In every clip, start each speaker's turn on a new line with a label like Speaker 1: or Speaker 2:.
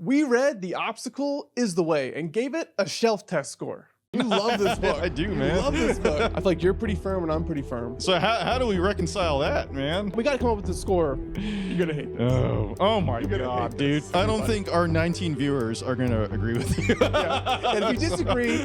Speaker 1: We read The Obstacle is the Way and gave it a shelf test score. You love this book.
Speaker 2: I do, man.
Speaker 1: You love this book. I feel like you're pretty firm and I'm pretty firm.
Speaker 2: So how do we reconcile that, man?
Speaker 1: We got to come up with a score. You're going to hate this.
Speaker 2: Oh my God, dude. I don't think our 19 viewers are going to agree with you.
Speaker 1: Yeah. And if you disagree...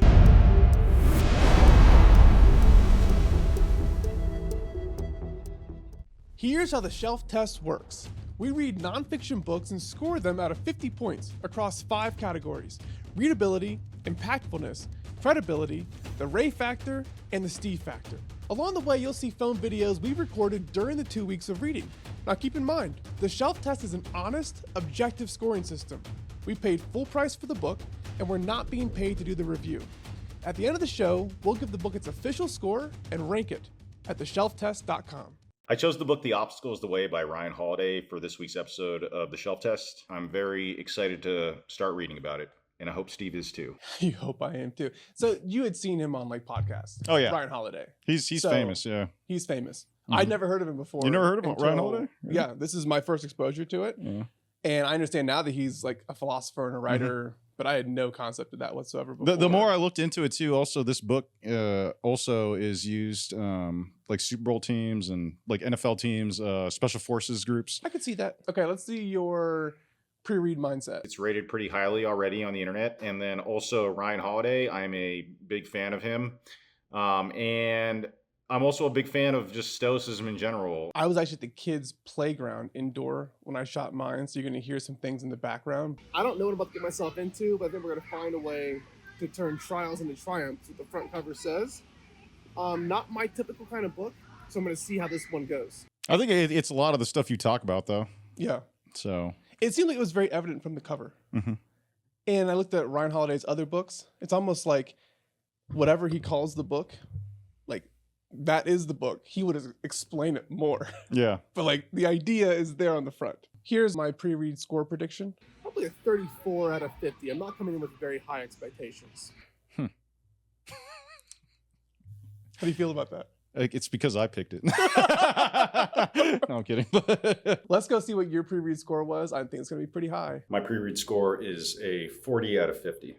Speaker 1: Here's how the shelf test works. We read nonfiction books and score them out of 50 points across 5 categories: readability, impactfulness, credibility, the Ray factor, and the Steve factor. Along the way, you'll see film videos we recorded during the 2 weeks of reading. Now keep in mind, the shelf test is an honest, objective scoring system. We paid full price for the book, and we're not being paid to do the review. At the end of the show, we'll give the book its official score and rank it at theshelftest.com.
Speaker 3: I chose the book The Obstacle is the Way by Ryan Holiday for this week's episode of The Shelf Test. I'm very excited to start reading about it, and I hope Steve is too.
Speaker 1: You hope I am too. So you had seen him on like podcasts.
Speaker 2: Oh yeah,
Speaker 1: Ryan Holiday.
Speaker 2: He's famous. Yeah,
Speaker 1: he's famous.
Speaker 2: Mhm.
Speaker 1: I'd never heard of him before.
Speaker 2: You never heard of Ryan Holiday?
Speaker 1: Yeah, this is my first exposure to it.
Speaker 2: Yeah.
Speaker 1: And I understand now that he's like a philosopher and a writer, but I had no concept of that whatsoever before.
Speaker 2: The more I looked into it too, also this book also is used like Super Bowl teams and like NFL teams, special forces groups.
Speaker 1: I could see that. Okay, let's see your pre-read mindset.
Speaker 3: It's rated pretty highly already on the internet. And then also Ryan Holiday, I'm a big fan of him. And I'm also a big fan of just Stoicism in general.
Speaker 1: I was actually at the kids' playground indoor when I shot mine, so you're going to hear some things in the background. I don't know what I'm about to get myself into, but I think we're going to find a way to turn trials into triumphs, what the front cover says. Not my typical kind of book, so I'm going to see how this one goes.
Speaker 2: I think it's a lot of the stuff you talk about, though.
Speaker 1: Yeah.
Speaker 2: So
Speaker 1: it seemed like it was very evident from the cover.
Speaker 2: Mm-hmm.
Speaker 1: And I looked at Ryan Holiday's other books. It's almost like whatever he calls the book, like that is the book. He would explain it more.
Speaker 2: Yeah.
Speaker 1: But like the idea is there on the front. Here's my pre-read score prediction. Probably a 34 out of 50. I'm not coming in with very high expectations. How do you feel about that?
Speaker 2: It's because I picked it. No, I'm kidding.
Speaker 1: Let's go see what your pre-read score was. I think it's going to be pretty high.
Speaker 3: My pre-read score is a 40 out of 50.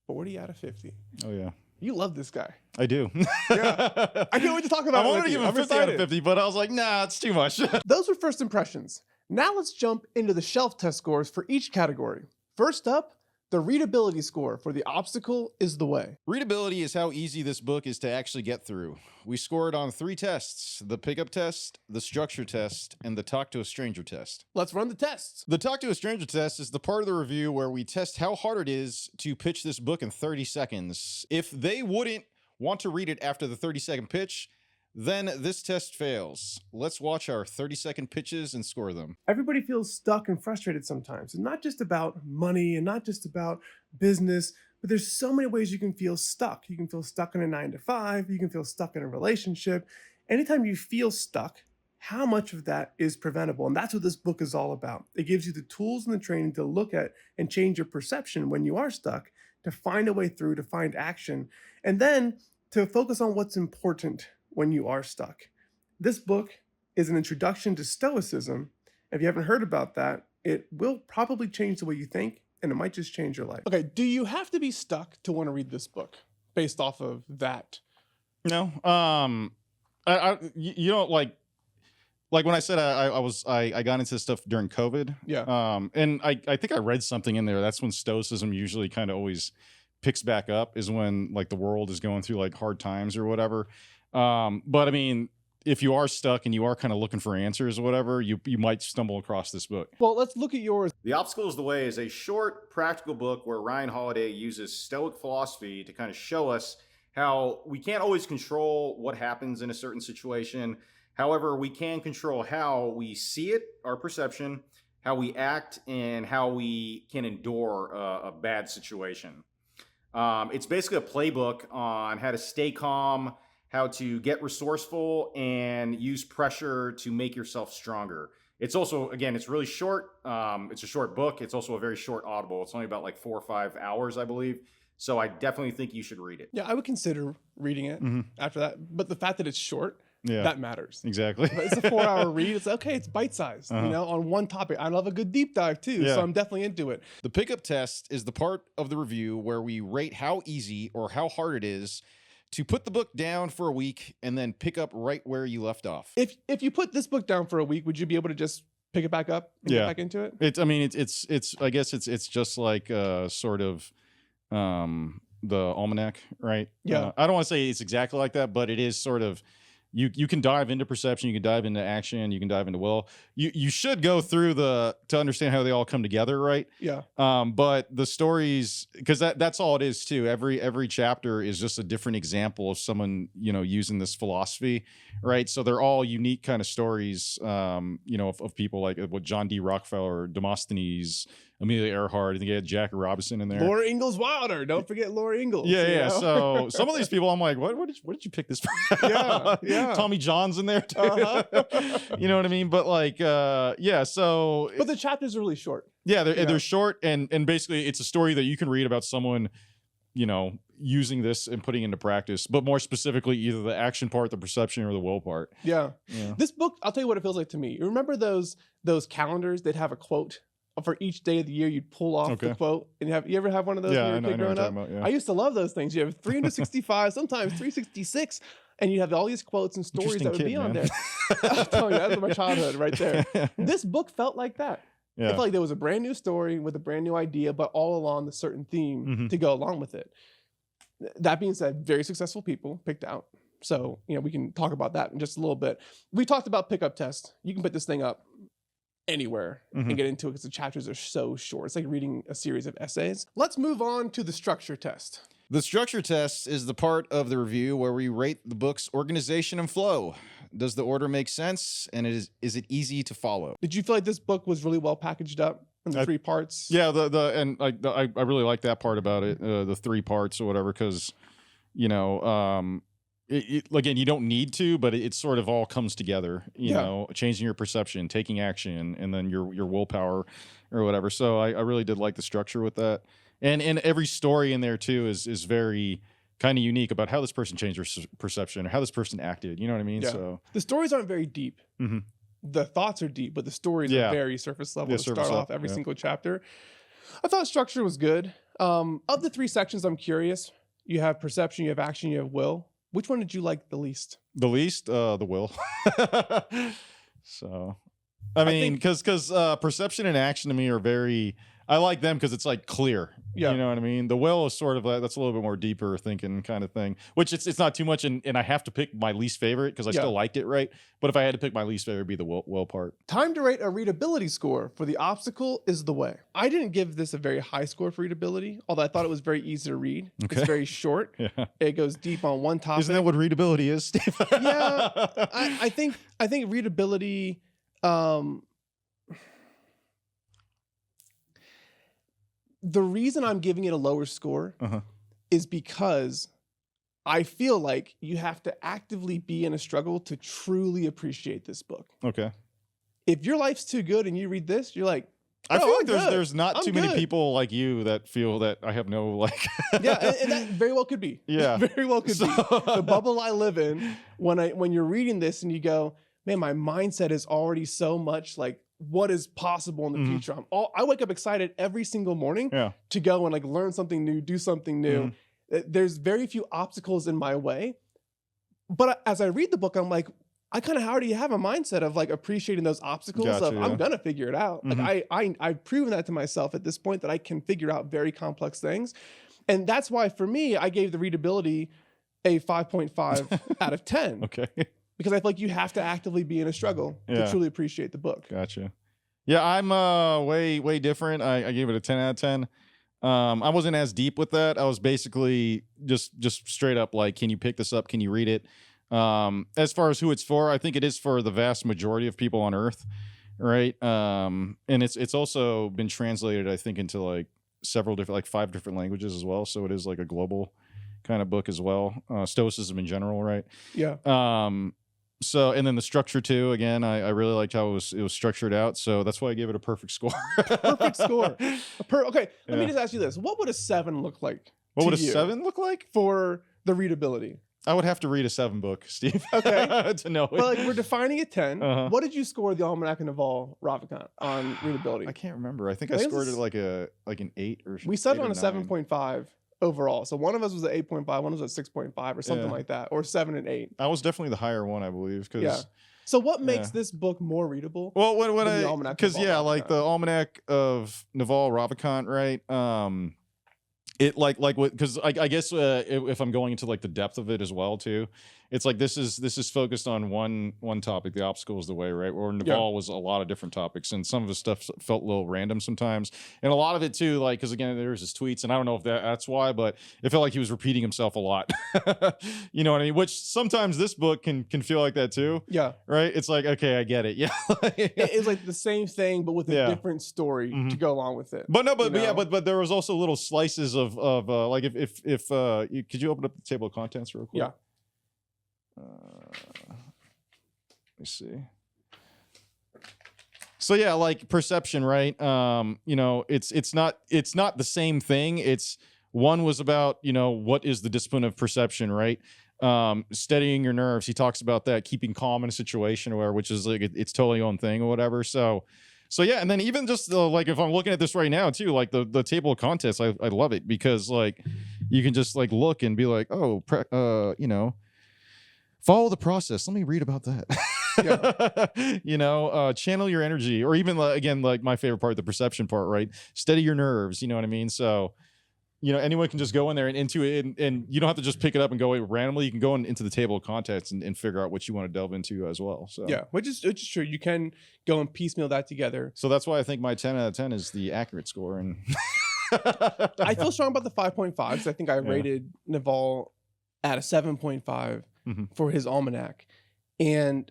Speaker 1: 40 out of 50.
Speaker 2: Oh, yeah.
Speaker 1: You love this guy.
Speaker 2: I do.
Speaker 1: Yeah. I can't wait to talk about it.
Speaker 2: I wanted to give him 50 out of 50, but I was like, nah, it's too much.
Speaker 1: Those were first impressions. Now let's jump into the shelf test scores for each category. First up, the readability score for The Obstacle is the Way.
Speaker 2: Readability is how easy this book is to actually get through. We scored on 3 tests: the pickup test, the structure test, and the talk to a stranger test.
Speaker 1: Let's run the tests.
Speaker 2: The talk to a stranger test is the part of the review where we test how hard it is to pitch this book in 30 seconds. If they wouldn't want to read it after the 30-second pitch, then this test fails. Let's watch our 30-second pitches and score them.
Speaker 1: Everybody feels stuck and frustrated sometimes. It's not just about money and not just about business, but there's so many ways you can feel stuck. You can feel stuck in a 9-to-5. You can feel stuck in a relationship. Anytime you feel stuck, how much of that is preventable? And that's what this book is all about. It gives you the tools and the training to look at and change your perception when you are stuck, to find a way through, to find action, and then to focus on what's important when you are stuck. This book is an introduction to Stoicism. If you haven't heard about that, it will probably change the way you think, and it might just change your life. Okay, do you have to be stuck to want to read this book based off of that?
Speaker 2: No. You don't like when I said I got into this stuff during COVID.
Speaker 1: Yeah.
Speaker 2: And I think I read something in there. That's when Stoicism usually kind of always picks back up, is when like the world is going through like hard times or whatever. But I mean, if you are stuck and you are kind of looking for answers or whatever, you might stumble across this book.
Speaker 1: Well, let's look at yours.
Speaker 3: The Obstacle is the Way is a short, practical book where Ryan Holiday uses Stoic philosophy to kind of show us how we can't always control what happens in a certain situation. However, we can control how we see it, our perception, how we act, and how we can endure a bad situation. It's basically a playbook on how to stay calm, how to get resourceful, and use pressure to make yourself stronger. It's also, again, it's really short. It's a short book. It's also a very short Audible. It's only about like 4 or 5 hours, I believe. So I definitely think you should read it.
Speaker 1: Yeah, I would consider reading it after that. But the fact that it's short
Speaker 2: Yeah.
Speaker 1: that matters.
Speaker 2: Exactly.
Speaker 1: But it's a 4-hour read. It's okay. It's bite-sized, you know, on one topic. I love a good deep dive too.
Speaker 2: Yeah.
Speaker 1: So I'm definitely into it.
Speaker 4: The pickup test is the part of the review where we rate how easy or how hard it is to put the book down for a week and then pick up right where you left off.
Speaker 1: If you put this book down for a week, would you be able to just pick it back up and get back into it?
Speaker 2: I guess it's just like sort of the almanac, right?
Speaker 1: Yeah.
Speaker 2: I don't want to say it's exactly like that, but it is sort of, you can dive into perception, you can dive into action, you can dive into will. You should go through to understand how they all come together, right?
Speaker 1: Yeah.
Speaker 2: But the stories, because that's all it is too. Every chapter is just a different example of someone, you know, using this philosophy, right? So they're all unique kind of stories, you know, of people like what John D. Rockefeller, Demosthenes, Amelia Earhart. I think you had Jackie Robinson in there.
Speaker 1: Laura Ingalls Wilder. Don't forget Laura Ingalls.
Speaker 2: Yeah,
Speaker 1: you
Speaker 2: yeah.
Speaker 1: know?
Speaker 2: So some of these people, I'm like, what did you pick this from?
Speaker 1: Yeah, yeah.
Speaker 2: Tommy John's in there too.
Speaker 1: Uh-huh.
Speaker 2: You know what I mean? But like, yeah. So,
Speaker 1: But the chapters are really short.
Speaker 2: yeah,
Speaker 1: Yeah.
Speaker 2: they're short, and basically it's a story that you can read about someone, you know, using this and putting into practice, but more specifically, either the action part, the perception, or the will part.
Speaker 1: Yeah.
Speaker 2: Yeah.
Speaker 1: This book, I'll tell you what it feels like to me. You remember those calendars that have a quote for each day of the year? You'd pull off the quote, and you ever have one of those
Speaker 2: Yeah,
Speaker 1: when
Speaker 2: I
Speaker 1: you
Speaker 2: know,
Speaker 1: were a
Speaker 2: I
Speaker 1: kid
Speaker 2: know what
Speaker 1: growing
Speaker 2: you're
Speaker 1: up?
Speaker 2: talking about, yeah.
Speaker 1: I used to love those things. You have 365, sometimes 366, and you have all these quotes and stories that would be on there. I'm telling you, that's my childhood right there. This book felt like that.
Speaker 2: Yeah.
Speaker 1: It felt like there was a brand new story with a brand new idea, but all along a certain theme
Speaker 2: Mhm.
Speaker 1: to go along with it. That being said, very successful people picked out. So, you know, we can talk about that in just a little bit. We talked about pickup test. You can put this thing up anywhere
Speaker 2: Mhm.
Speaker 1: and get into it because the chapters are so short. It's like reading a series of essays. Let's move on to the structure test.
Speaker 4: The structure test is the part of the review where we rate the book's organization and flow. Does the order make sense, and is it easy to follow?
Speaker 1: Did you feel like this book was really well packaged up in the 3 parts?
Speaker 2: Yeah, I really like that part about it, the 3 parts or whatever, because, you know, again, you don't need to, but it sort of all comes together, you know, changing your perception, taking action, and then your willpower or whatever. So I really did like the structure with that. And every story in there too is very kind of unique about how this person changed their perception or how this person acted. You know what I mean?
Speaker 1: Yeah.
Speaker 2: So
Speaker 1: The stories aren't very deep.
Speaker 2: Mhm.
Speaker 1: The thoughts are deep, but the stories
Speaker 2: Yeah.
Speaker 1: are very surface level
Speaker 2: Yeah,
Speaker 1: to
Speaker 2: surface
Speaker 1: start off
Speaker 2: level,
Speaker 1: every
Speaker 2: yeah.
Speaker 1: single chapter. I thought structure was good. Of the 3 sections, I'm curious. You have perception, you have action, you have will. Which one did you like the least?
Speaker 2: the least, the will. So, I mean, because perception and action to me are very. I like them because it's like clear.
Speaker 1: Yeah.
Speaker 2: You know what I mean? The will is sort of like, that's a little bit more deeper thinking kind of thing, which it's not too much. And I have to pick my least favorite because I still liked it, right? But if I had to pick my least favorite, it'd be the will part.
Speaker 1: Time to rate a readability score for The Obstacle is the Way. I didn't give this a very high score for readability, although I thought it was very easy to read.
Speaker 2: Okay.
Speaker 1: It's very short.
Speaker 2: Yeah.
Speaker 1: It goes deep on one topic.
Speaker 2: Isn't that what readability is, Steve?
Speaker 1: Yeah, I think readability. The reason I'm giving it a lower score
Speaker 2: Uh-huh.
Speaker 1: is because I feel like you have to actively be in a struggle to truly appreciate this book.
Speaker 2: Okay.
Speaker 1: If your life's too good and you read this, you're like,
Speaker 2: I
Speaker 1: "Oh,
Speaker 2: feel like
Speaker 1: I'm good.
Speaker 2: there's not
Speaker 1: I'm
Speaker 2: too many
Speaker 1: good."
Speaker 2: people like you that feel that I have no like.
Speaker 1: Yeah, and that very well could be.
Speaker 2: Yeah.
Speaker 1: Very well could be. The bubble I live in, when you're reading this and you go, man, my mindset is already so much like what is possible in the
Speaker 2: Mhm.
Speaker 1: future. I wake up excited every single morning
Speaker 2: Yeah.
Speaker 1: to go and like learn something new, do something new. There's very few obstacles in my way. But as I read the book, I'm like, I kind of already have a mindset of like appreciating those obstacles
Speaker 2: Gotcha,
Speaker 1: of
Speaker 2: yeah.
Speaker 1: I'm gonna figure it out.
Speaker 2: Mhm.
Speaker 1: Like I've proven that to myself at this point that I can figure out very complex things. And that's why for me, I gave the readability a 5.5 out of 10.
Speaker 2: Okay.
Speaker 1: Because I feel like you have to actively be in a struggle
Speaker 2: Yeah.
Speaker 1: to truly appreciate the book.
Speaker 2: Gotcha. Yeah, I'm way different. I gave it a 10 out of 10. I wasn't as deep with that. I was basically just straight up like, can you pick this up? Can you read it? As far as who it's for, I think it is for the vast majority of people on Earth, right? And it's also been translated, I think, into like several different, like 5 different languages as well. So it is like a global kind of book as well. Stoicism in general, right?
Speaker 1: Yeah.
Speaker 2: So, and then the structure too, again, I really liked how it was structured out. So that's why I gave it a perfect score.
Speaker 1: Perfect score. Okay, let me
Speaker 2: Yeah.
Speaker 1: just ask you this. What would a 7 look like
Speaker 2: What
Speaker 1: to
Speaker 2: would a
Speaker 1: you
Speaker 2: 7 look like?
Speaker 1: for the readability?
Speaker 2: I would have to read a 7 book, Steve.
Speaker 1: Okay.
Speaker 2: to know it.
Speaker 1: But like we're defining a 10.
Speaker 2: Uh-huh.
Speaker 1: What did you score the Almanac and Naval Ravikant on readability?
Speaker 2: I can't remember. I think I
Speaker 1: I think
Speaker 2: scored
Speaker 1: it's-
Speaker 2: it like an 8 or
Speaker 1: We set
Speaker 2: 8
Speaker 1: it on
Speaker 2: or
Speaker 1: a
Speaker 2: 9.
Speaker 1: 7.5 overall. So one of us was at 8.5, one of us was at 6.5 or something
Speaker 2: Yeah.
Speaker 1: like that, or 7 and 8.
Speaker 2: I was definitely the higher one, I believe. Cause,
Speaker 1: Yeah. So what makes
Speaker 2: Yeah.
Speaker 1: this book more readable?
Speaker 2: Well, when
Speaker 1: than the
Speaker 2: I
Speaker 1: Almanac
Speaker 2: because
Speaker 1: Naval
Speaker 2: yeah, like
Speaker 1: Ravikant?
Speaker 2: the Almanac of Naval Ravikant, right? It like what because I guess if I'm going into like the depth of it as well too, it's like this is focused on one topic. The obstacle is the way, right? Or Naval was a lot of different topics, and some of his stuff felt a little random sometimes, and a lot of it too, like because again there's his tweets, and I don't know if that's why, but it felt like he was repeating himself a lot. You know what I mean? Which sometimes this book can feel like that too.
Speaker 1: Yeah.
Speaker 2: Right? It's like, okay, I get it. Yeah.
Speaker 1: It's like the same thing, but with a
Speaker 2: Yeah.
Speaker 1: different story to go along with it.
Speaker 2: But no, but,
Speaker 1: you
Speaker 2: but yeah,
Speaker 1: know?
Speaker 2: but there was also little slices of like if could you open up the table of contents real quick?
Speaker 1: Yeah.
Speaker 2: Let me see. So yeah, like perception, right? You know, it's not the same thing. It's one was about, you know, what is the discipline of perception, right? Steadying your nerves. He talks about that, keeping calm in a situation or whatever, which is like it's totally own thing or whatever. So yeah, and then even just like if I'm looking at this right now too, like the table of contents, I love it because like you can just like look and be like, oh, you know, follow the process. Let me read about that.
Speaker 1: Yeah.
Speaker 2: You know, channel your energy, or even again, like my favorite part, the perception part, right? Steady your nerves. You know what I mean? So, you know, anyone can just go in there and into it, and you don't have to just pick it up and go randomly. You can go into the table of contents and figure out what you want to delve into as well. So
Speaker 1: Yeah, which is true. You can go and piecemeal that together.
Speaker 2: So that's why I think my 10 out of 10 is the accurate score. And
Speaker 1: I feel strong about the 5.5 because I think I rated Naval at a 7.5 for his almanac, and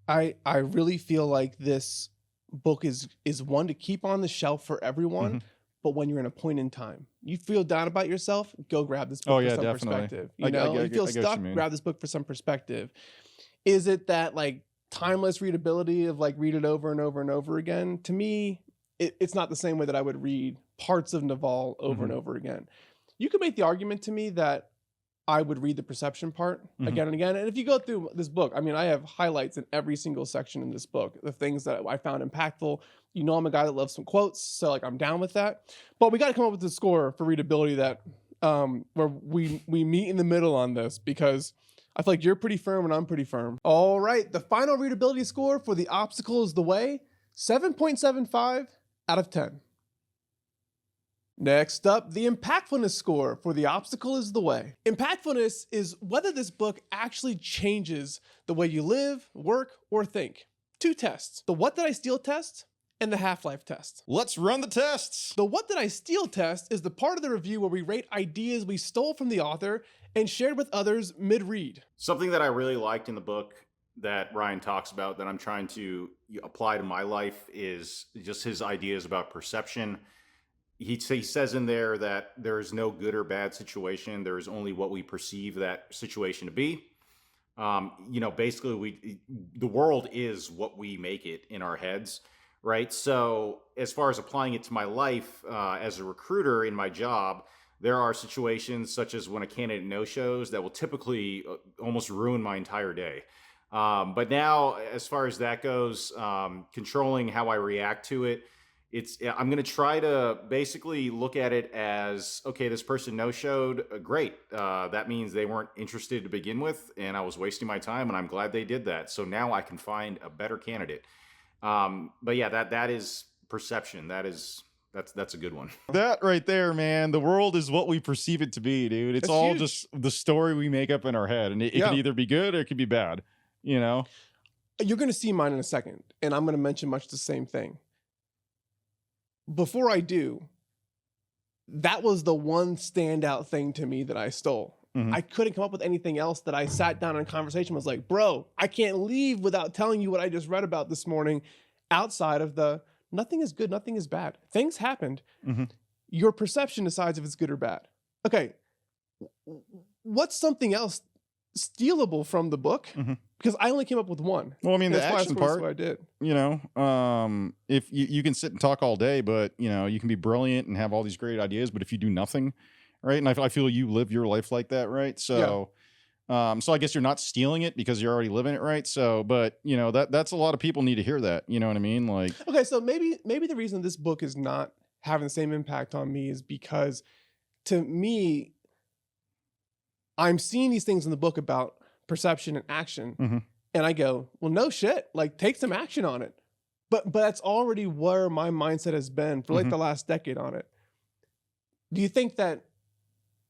Speaker 1: I really feel like this book is one to keep on the shelf for everyone. But when you're in a point in time, you feel down about yourself, go grab this book for some perspective. You know, you feel stuck, grab this book for some perspective. Is it that like timeless readability of like read it over and over and over again? To me, it's not the same way that I would read parts of Naval over and over again. You could make the argument to me that I would read the perception part again and again. And if you go through this book, I mean, I have highlights in every single section in this book, the things that I found impactful. You know, I'm a guy that loves some quotes, so like I'm down with that. But we got to come up with a score for readability that where we meet in the middle on this, because I feel like you're pretty firm and I'm pretty firm. All right, the final readability score for The Obstacle is the Way, 7.75 out of 10. Next up, the impactfulness score for The Obstacle is the Way. Impactfulness is whether this book actually changes the way you live, work, or think. 2 tests, the What Did I Steal test and the Half-Life test.
Speaker 2: let's run the tests.
Speaker 1: The What Did I Steal test is the part of the review where we rate ideas we stole from the author and shared with others mid-read.
Speaker 3: Something that I really liked in the book that Ryan talks about that I'm trying to apply to my life is just his ideas about perception. He says in there that there is no good or bad situation. There is only what we perceive that situation to be. You know, basically the world is what we make it in our heads, right? So as far as applying it to my life as a recruiter in my job, there are situations such as when a candidate no-shows that will typically almost ruin my entire day. But now, as far as that goes, controlling how I react to it, I'm going to try to basically look at it as, okay, this person no-showed, great. That means they weren't interested to begin with, and I was wasting my time, and I'm glad they did that. So now I can find a better candidate. But yeah, that is perception. That's a good one.
Speaker 2: That right there, man. The world is what we perceive it to be, dude. It's all
Speaker 1: huge.
Speaker 2: just the story we make up in our head, and it can either be good or it can be bad. You know.
Speaker 1: You're going to see mine in a second, and I'm going to mention much the same thing. Before I do, that was the one standout thing to me that I stole. I couldn't come up with anything else that I sat down in conversation was like, bro, I can't leave without telling you what I just read about this morning, outside of the nothing is good, nothing is bad. Things happened. Your perception decides if it's good or bad. Okay, what's something else stealable from the book? Because I only came up with one.
Speaker 2: Well, I mean, the
Speaker 1: That's why
Speaker 2: action
Speaker 1: that's
Speaker 2: part,
Speaker 1: what I did.
Speaker 2: you know, if you can sit and talk all day, but you know, you can be brilliant and have all these great ideas, but if you do nothing, right? And I feel you live your life like that, right? So, So I guess you're not stealing it because you're already living it, right? So, but you know, that's a lot of people need to hear that. You know what I mean? Like,
Speaker 1: Okay, so maybe the reason this book is not having the same impact on me is because, to me, I'm seeing these things in the book about perception and action,
Speaker 2: Mhm.
Speaker 1: and I go, well, no shit, like take some action on it. But that's already where my mindset has been for like
Speaker 2: Mhm.
Speaker 1: the last decade on it. Do you think that,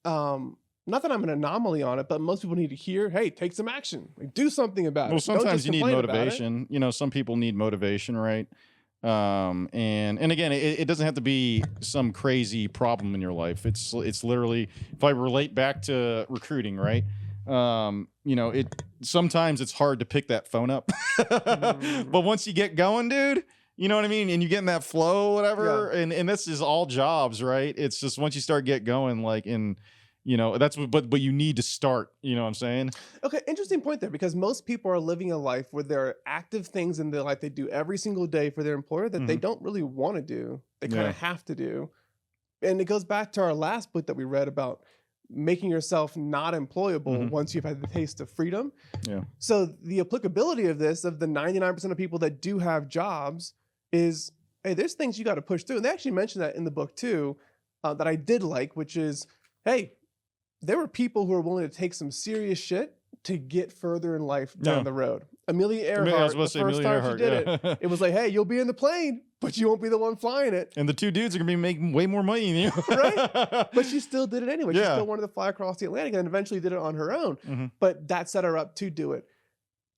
Speaker 1: not that I'm an anomaly on it, but most people need to hear, hey, take some action, like do something about
Speaker 2: well,
Speaker 1: it. Don't
Speaker 2: sometimes
Speaker 1: just
Speaker 2: you need
Speaker 1: complain about it.
Speaker 2: motivation. You know, some people need motivation, right? And again, it doesn't have to be some crazy problem in your life. It's literally, if I relate back to recruiting, right? You know, it sometimes it's hard to pick that phone up,
Speaker 1: Mm.
Speaker 2: but once you get going, dude, you know what I mean, and you get in that flow, whatever. And this is all jobs, right? It's just once you start get going, like in, you know, that's what, but you need to start. You know what I'm saying?
Speaker 1: Okay, interesting point there, because most people are living a life where there are active things in their life they do every single day for their employer that they
Speaker 2: Mhm.
Speaker 1: don't really want to do. They kind
Speaker 2: Yeah.
Speaker 1: of have to do. And it goes back to our last book that we read about making yourself not employable
Speaker 2: Mhm.
Speaker 1: once you've had the taste of freedom.
Speaker 2: Yeah.
Speaker 1: So the applicability of this, of the 99% of people that do have jobs, is, hey, there's things you got to push through. And they actually mentioned that in the book too, that I did like, which is, hey, there were people who were willing to take some serious shit to get further in life down
Speaker 2: Yeah.
Speaker 1: the road. Amelia
Speaker 2: I was
Speaker 1: Earhart,
Speaker 2: about
Speaker 1: the
Speaker 2: to say
Speaker 1: first
Speaker 2: Amelia
Speaker 1: time she
Speaker 2: Earhart,
Speaker 1: did
Speaker 2: yeah.
Speaker 1: it, it was like, hey, you'll be in the plane, but you won't be the one flying it.
Speaker 2: And the two dudes are gonna be making way more money than you,
Speaker 1: Right? But she still did it anyway. She
Speaker 2: Yeah.
Speaker 1: still wanted to fly across the Atlantic and eventually did it on her own.
Speaker 2: Mhm.
Speaker 1: But that set her up to do it.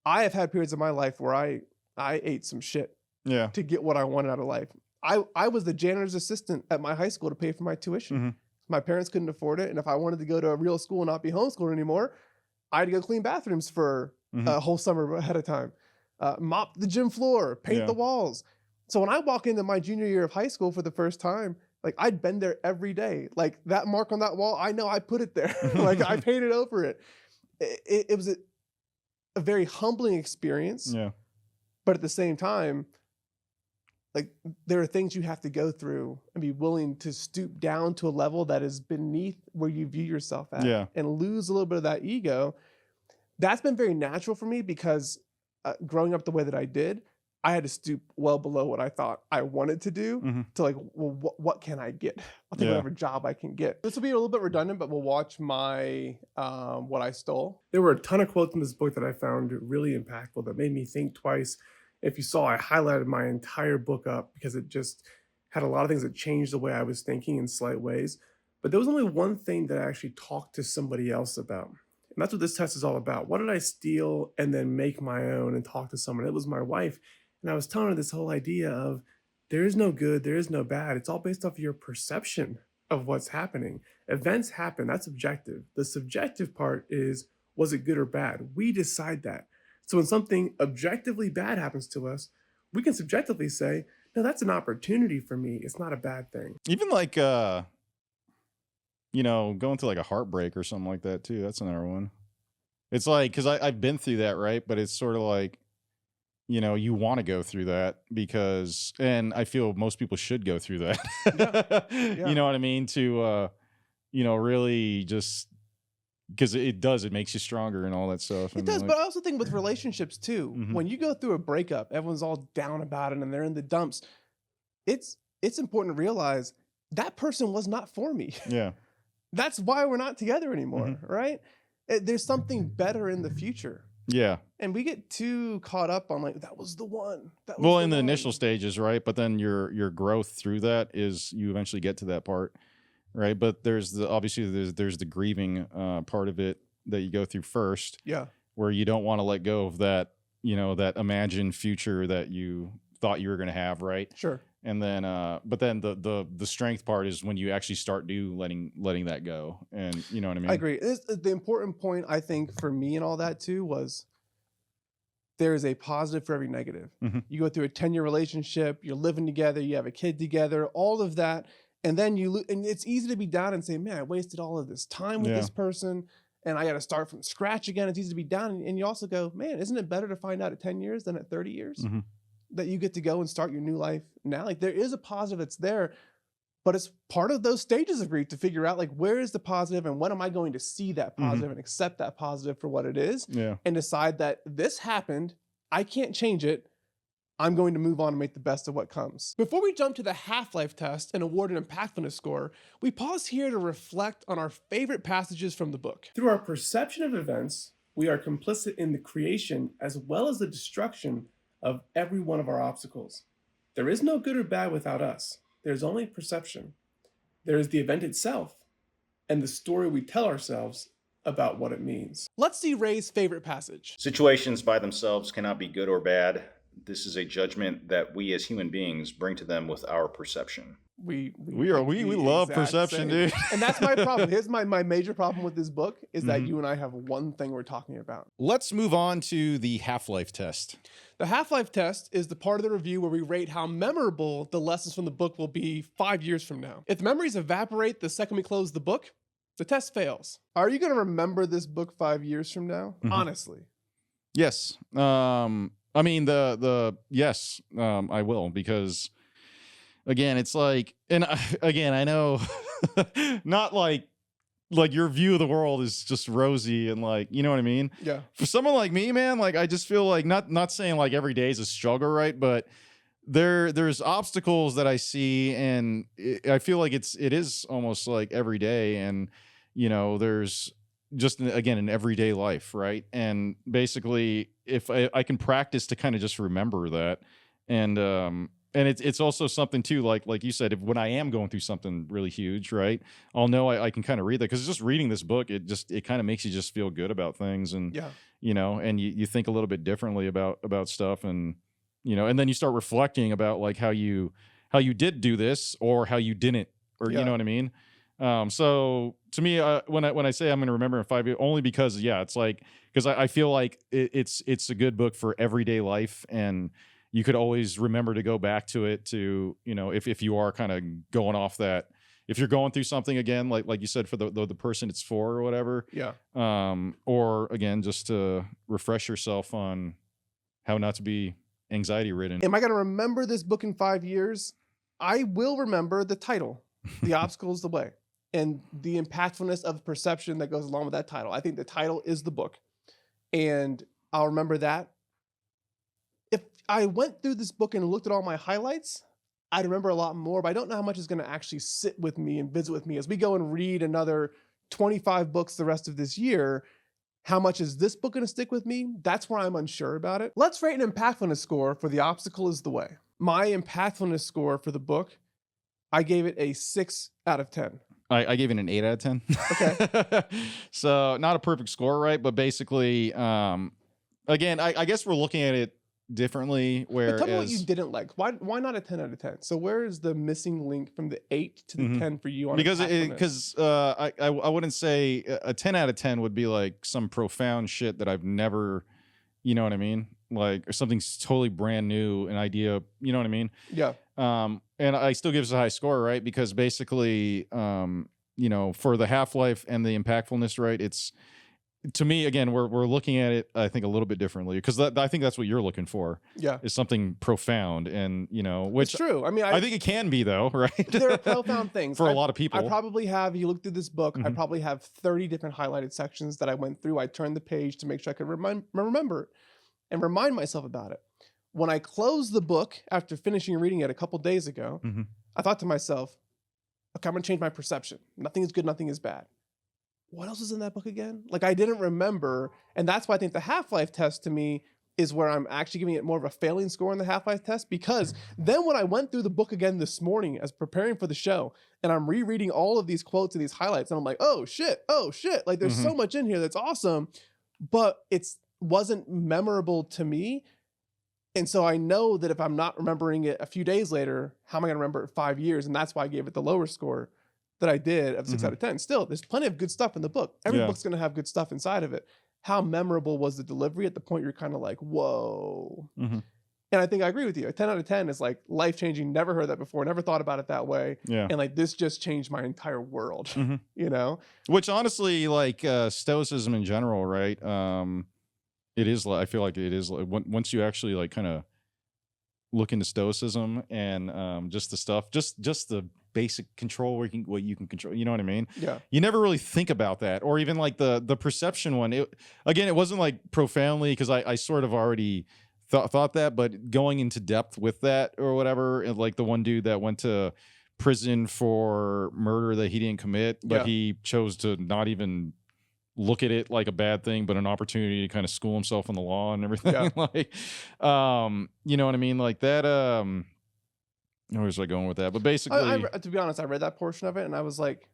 Speaker 1: I have had periods of my life where I ate some shit
Speaker 2: Yeah.
Speaker 1: to get what I wanted out of life. I was the janitor's assistant at my high school to pay for my tuition.
Speaker 2: Mhm.
Speaker 1: My parents couldn't afford it, and if I wanted to go to a real school and not be homeschooled anymore, I had to go clean bathrooms for
Speaker 2: Mhm.
Speaker 1: a whole summer ahead of time, mop the gym floor, paint
Speaker 2: Yeah.
Speaker 1: the walls. So when I walk into my junior year of high school for the first time, like I'd been there every day. Like that mark on that wall, I know I put it there. Like I painted over it. It was a very humbling experience,
Speaker 2: Yeah.
Speaker 1: but at the same time, like there are things you have to go through and be willing to stoop down to a level that is beneath where you view yourself at,
Speaker 2: Yeah.
Speaker 1: and lose a little bit of that ego. That's been very natural for me because growing up the way that I did, I had to stoop well below what I thought I wanted to do,
Speaker 2: Mhm.
Speaker 1: to like, well, what can I get? I'll take
Speaker 2: Yeah.
Speaker 1: whatever job I can get. This will be a little bit redundant, but we'll watch my what I stole. There were a ton of quotes in this book that I found really impactful that made me think twice. If you saw, I highlighted my entire book up because it just had a lot of things that changed the way I was thinking in slight ways. But there was only one thing that I actually talked to somebody else about. And that's what this test is all about. What did I steal and then make my own and talk to someone? It was my wife. And I was telling her this whole idea of there is no good, there is no bad. It's all based off of your perception of what's happening. Events happen, that's objective. The subjective part is, was it good or bad? We decide that. So when something objectively bad happens to us, we can subjectively say, no, that's an opportunity for me. It's not a bad thing.
Speaker 2: Even like you know, going through like a heartbreak or something like that too. That's another one. It's like, because I've been through that, right? But it's sort of like, you know, you want to go through that because, and I feel most people should go through that.
Speaker 1: Yeah.
Speaker 2: You know what I mean? To you know, really just because it makes you stronger and all that stuff.
Speaker 1: It does, but I also think with relationships too,
Speaker 2: Mhm.
Speaker 1: when you go through a breakup, everyone's all down about it and they're in the dumps. It's important to realize that person was not for me.
Speaker 2: Yeah.
Speaker 1: That's why we're not together anymore,
Speaker 2: Mhm.
Speaker 1: right? There's something better in the future.
Speaker 2: Yeah.
Speaker 1: And we get too caught up on like, that was the one. That was
Speaker 2: Well,
Speaker 1: the
Speaker 2: in the
Speaker 1: one.
Speaker 2: initial stages, right? But then your growth through that is you eventually get to that part, right? But there's the obviously there's the grieving part of it that you go through first,
Speaker 1: Yeah.
Speaker 2: where you don't want to let go of that, you know, that imagined future that you thought you were going to have, right?
Speaker 1: Sure.
Speaker 2: And then but then the strength part is when you actually start letting that go. And you know what I mean?
Speaker 1: I agree. The important point, I think, for me and all that too was there is a positive for every negative.
Speaker 2: Mhm.
Speaker 1: You go through a 10-year relationship, you're living together, you have a kid together, all of that. And then and it's easy to be down and say, man, I wasted all of this time with
Speaker 2: Yeah.
Speaker 1: this person and I got to start from scratch again. It's easy to be down. And you also go, man, isn't it better to find out at 10 years than at 30 years
Speaker 2: Mhm.
Speaker 1: that you get to go and start your new life now? Like there is a positive that's there. but it's part of those stages of grief to figure out like where is the positive and when am I going to see that positive and accept that positive for what it is and decide that this happened, I can't change it, I'm going to move on and make the best of what comes. Before we jump to the half-life test and award an impactfulness score, we pause here to reflect on our favorite passages from the book. Through our perception of events, we are complicit in the creation as well as the destruction of every one of our obstacles. There is no good or bad without us. There's only perception. There is the event itself and the story we tell ourselves about what it means. Let's see Ray's favorite passage.
Speaker 3: Situations by themselves cannot be good or bad. This is a judgment that we as human beings bring to them with our perception.
Speaker 2: We love perception, dude.
Speaker 1: And that's my problem. Here's my major problem with this book is that you and I have one thing we're talking about.
Speaker 4: Let's move on to the half-life test.
Speaker 1: The half-life test is the part of the review where we rate how memorable the lessons from the book will be 5 years from now. If the memories evaporate the second we close the book, the test fails. Are you going to remember this book 5 years from now? Honestly.
Speaker 2: Yes. I mean, yes, I will, because again, it's like, and again, I know not like your view of the world is just rosy and like, you know what I mean?
Speaker 1: Yeah.
Speaker 2: For someone like me, man, like I just feel like not saying like every day is a struggle, right? But there's obstacles that I see, and I feel like it is almost like every day, and you know, there's just again in everyday life, right? And basically, if I can practice to kind of just remember that, and it's also something too, like you said, when I am going through something really huge, right, I'll know I can kind of read that, because just reading this book, it kind of makes you just feel good about things, and you know, and you think a little bit differently about stuff, and you know, and then you start reflecting about like how you did do this or how you didn't, or you know what I mean. So to me, when I say I'm going to remember in 5 years, only because it's like, because I feel like it's a good book for everyday life, and you could always remember to go back to it to, you know, if you are kind of going off that, if you're going through something again, like you said, for the person it's for or whatever.
Speaker 1: Yeah.
Speaker 2: Or again, just to refresh yourself on how not to be anxiety ridden.
Speaker 1: Am I going to remember this book in 5 years? I will remember the title, The Obstacle is the Way, and the impactfulness of perception that goes along with that title. I think the title is the book, and I'll remember that. If I went through this book and looked at all my highlights, I'd remember a lot more, but I don't know how much is going to actually sit with me and visit with me as we go and read another 25 books the rest of this year. How much is this book going to stick with me? That's where I'm unsure about it. Let's rate an impactfulness score for The Obstacle is the Way. My impactfulness score for the book, I gave it a 6 out of 10.
Speaker 2: I gave it an 8 out of 10.
Speaker 1: Okay.
Speaker 2: So not a perfect score, right? But basically, again, I guess we're looking at it differently.
Speaker 1: But tell me what you didn't like. Why not a 10 out of 10? So where is the missing link from the 8 to the 10 for you on
Speaker 2: because
Speaker 1: impactfulness?
Speaker 2: I wouldn't say a 10 out of 10 would be like some profound shit that I've never, you know what I mean? Like, or something totally brand new, an idea, you know what I mean?
Speaker 1: Yeah.
Speaker 2: And I still give us a high score, right? Because basically, you know, for the half-life and the impactfulness, right? It's, to me, again, we're looking at it, I think, a little bit differently, because I think that's what you're looking for.
Speaker 1: Yeah.
Speaker 2: Is something profound, and you know, which
Speaker 1: it's true. I mean,
Speaker 2: I think it can be, though, right?
Speaker 1: There are profound things
Speaker 2: for a lot of people.
Speaker 1: I probably have, you look through this book, I probably have 30 different highlighted sections that I went through. I turned the page to make sure I could remember it and remind myself about it. When I closed the book after finishing reading it a couple days ago, I thought to myself, okay, I'm going to change my perception. Nothing is good, nothing is bad. What else is in that book again? Like, I didn't remember. And that's why I think the half-life test to me is where I'm actually giving it more of a failing score in the half-life test, because then when I went through the book again this morning as preparing for the show, and I'm rereading all of these quotes and these highlights, and I'm like, oh shit. Like, there's so much in here that's awesome, but it wasn't memorable to me. And so I know that if I'm not remembering it a few days later, how am I going to remember it 5 years? And that's why I gave it the lower score that I did of 6 out of 10. Still, there's plenty of good stuff in the book. Every book's going to have good stuff inside of it. How memorable was the delivery at the point you're kind of like, whoa. And I think I agree with you. A 10 out of 10 is like life-changing. Never heard that before. Never thought about it that way.
Speaker 2: Yeah.
Speaker 1: And like, this just changed my entire world, you know?
Speaker 2: Which honestly, like Stoicism in general, right? It is, I feel like it is, like, once you actually like kind of look into Stoicism and just the stuff, just the basic control where what you can control. You know what I mean?
Speaker 1: Yeah.
Speaker 2: You never really think about that, or even like the perception one. It wasn't like profoundly, because I sort of already thought that, but going into depth with that or whatever, and like the one dude that went to prison for murder that he didn't commit, but he chose to not even look at it like a bad thing, but an opportunity to kind of school himself on the law and everything.
Speaker 1: Yeah.
Speaker 2: Like, you know what I mean? Like that, where was I going with that? But basically,
Speaker 1: to be honest, I read that portion of it and I was like,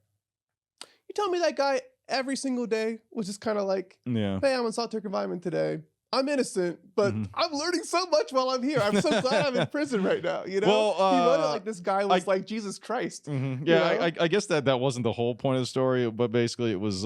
Speaker 1: you tell me that guy every single day was just kind of like,
Speaker 2: yeah.
Speaker 1: hey, I'm in solitary confinement today. I'm innocent, but I'm learning so much while I'm here. I'm so glad I'm in prison right now. You know,
Speaker 2: Well,
Speaker 1: he wrote it like this guy was like Jesus Christ.
Speaker 2: Yeah,
Speaker 1: you know?
Speaker 2: I guess that wasn't the whole point of the story, but basically it was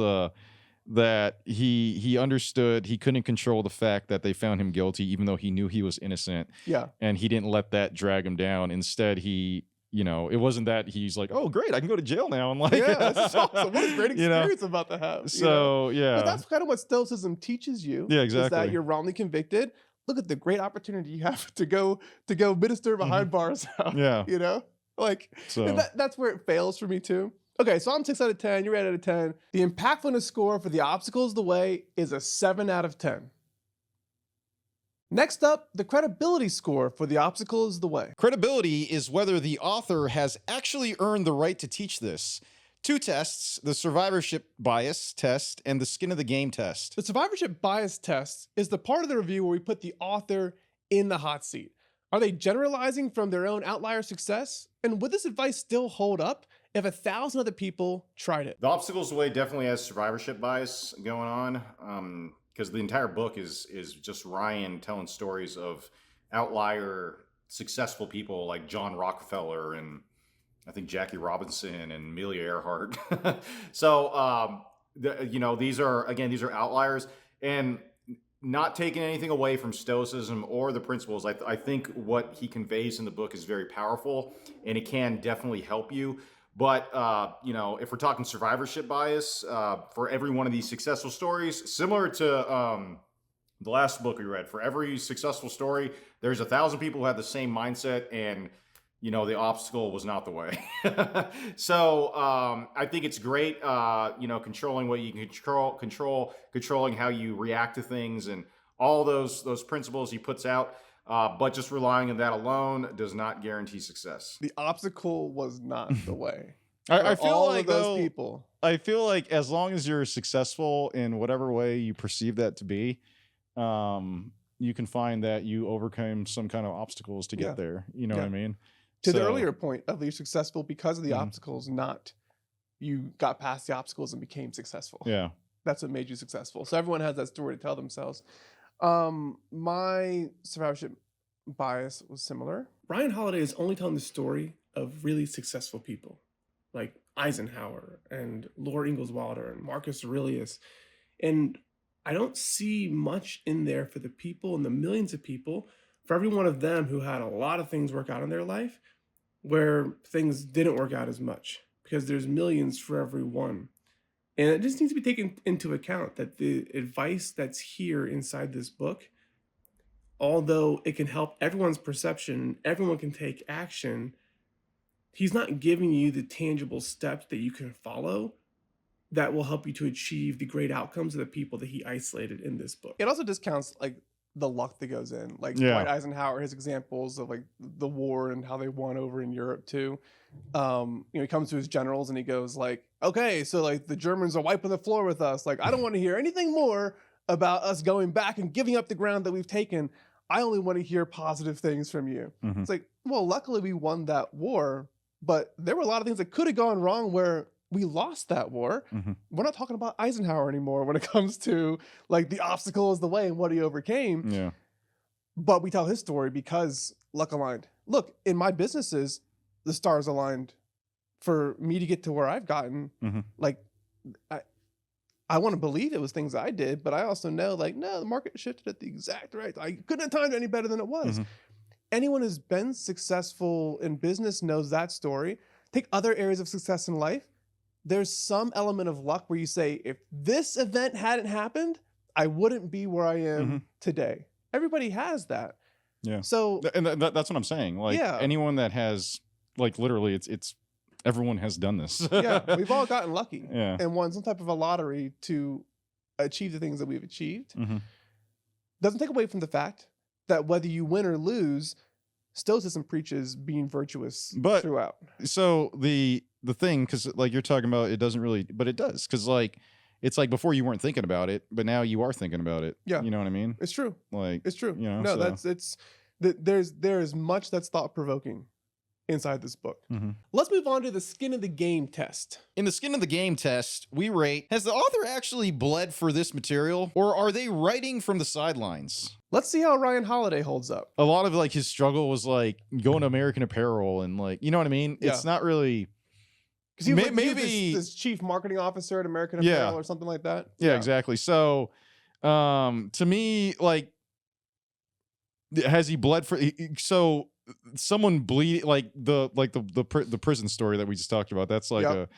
Speaker 2: that he understood he couldn't control the fact that they found him guilty, even though he knew he was innocent.
Speaker 1: Yeah,
Speaker 2: and he didn't let that drag him down. Instead, he, you know, it wasn't that he's like, oh great, I can go to jail now, and like,
Speaker 1: yeah, that's awesome. What a great experience I'm about to have.
Speaker 2: So yeah,
Speaker 1: but that's kind of what Stoicism teaches you.
Speaker 2: Yeah,
Speaker 1: Is
Speaker 2: exactly.
Speaker 1: that you're wrongly convicted. Look at the great opportunity you have to go minister behind bars now.
Speaker 2: Yeah.
Speaker 1: You know, like
Speaker 2: So
Speaker 1: that's where it fails for me too. Okay, so I'm 6 out of 10. You're 8 out of 10. The impactfulness score for The Obstacle is the Way is a 7 out of 10. Next up, the credibility score for The Obstacle is the Way.
Speaker 4: Credibility is whether the author has actually earned the right to teach this. 2 tests, the survivorship bias test and the skin of the game test.
Speaker 1: The survivorship bias test is the part of the review where we put the author in the hot seat. Are they generalizing from their own outlier success? And would this advice still hold up if 1,000 other people tried it?
Speaker 3: The Obstacles Way definitely has survivorship bias going on, because the entire book is just Ryan telling stories of outlier successful people like John Rockefeller and I think Jackie Robinson and Amelia Earhart. So, these are outliers, and not taking anything away from Stoicism or the principles. I think what he conveys in the book is very powerful, and it can definitely help you. But, if we're talking survivorship bias, for every one of these successful stories, similar to the last book we read, for every successful story, there's 1,000 people who had the same mindset, and, the obstacle was not the way. So I think it's great, controlling what you can controlling how you react to things, and all those principles he puts out. But just relying on that alone does not guarantee success.
Speaker 1: The obstacle was not the way.
Speaker 2: I feel
Speaker 1: all
Speaker 2: like
Speaker 1: of those
Speaker 2: though,
Speaker 1: people.
Speaker 2: I feel like as long as you're successful in whatever way you perceive that to be, you can find that you overcame some kind of obstacles to get there. You know what I mean?
Speaker 1: To the earlier point of you're successful because of the obstacles, not you got past the obstacles and became successful.
Speaker 2: Yeah.
Speaker 1: That's what made you successful. So everyone has that story to tell themselves. My survivorship bias was similar. Ryan Holiday is only telling the story of really successful people like Eisenhower and Laura Ingalls Wilder and Marcus Aurelius. And I don't see much in there for the people and the millions of people, for every one of them who had a lot of things work out in their life where things didn't work out as much, because there's millions for every one. And it just needs to be taken into account that the advice that's here inside this book, although it can help everyone's perception, everyone can take action, he's not giving you the tangible steps that you can follow that will help you to achieve the great outcomes of the people that he isolated in this book. It also discounts like the luck that goes in, like Dwight Eisenhower, his examples of like the war and how they won over in Europe too. He comes to his generals and he goes like, okay, so like the Germans are wiping the floor with us. Like, I don't want to hear anything more about us going back and giving up the ground that we've taken. I only want to hear positive things from you. It's like, well, luckily we won that war, but there were a lot of things that could have gone wrong where we lost that war. We're not talking about Eisenhower anymore when it comes to like the obstacle is the way and what he overcame.
Speaker 2: Yeah.
Speaker 1: But we tell his story because luck aligned. Look, in my businesses, the stars aligned for me to get to where I've gotten. Like, I want to believe it was things I did, but I also know like, no, the market shifted at the exact right. I couldn't have timed it any better than it was. Anyone who's been successful in business knows that story. Take other areas of success in life. There's some element of luck where you say, if this event hadn't happened, I wouldn't be where I am today. Everybody has that. Yeah. So,
Speaker 2: and that's what I'm saying. Like anyone that has like literally it's everyone has done this.
Speaker 1: Yeah, we've all gotten lucky
Speaker 2: Yeah.
Speaker 1: and won some type of a lottery to achieve the things that we've achieved.
Speaker 2: Mhm.
Speaker 1: Doesn't take away from the fact that whether you win or lose, Stoicism preaches being virtuous
Speaker 2: But-
Speaker 1: throughout.
Speaker 2: So the thing, because like you're talking about, it doesn't really, but it does, because like it's like before you weren't thinking about it, but now you are thinking about it.
Speaker 1: Yeah.
Speaker 2: You know what I mean?
Speaker 1: It's true.
Speaker 2: Like
Speaker 1: It's true.
Speaker 2: You know,
Speaker 1: No,
Speaker 2: so-
Speaker 1: there is much that's thought provoking inside this book.
Speaker 2: Mhm.
Speaker 1: Let's move on to the skin of the game test.
Speaker 4: In the skin of the game test, we rate, has the author actually bled for this material, or are they writing from the sidelines?
Speaker 1: Let's see how Ryan Holiday holds up.
Speaker 2: a lot of like his struggle was like going to American Apparel and like, you know what I mean?
Speaker 1: Yeah.
Speaker 2: It's not really.
Speaker 1: Because he was
Speaker 2: Maybe-
Speaker 1: this chief marketing officer at American
Speaker 2: Yeah.
Speaker 1: Apparel or something like that.
Speaker 2: Yeah, exactly. So, to me, like, has he bled for? So, someone bleed like the prison story that we just talked about. That's like
Speaker 1: Yep.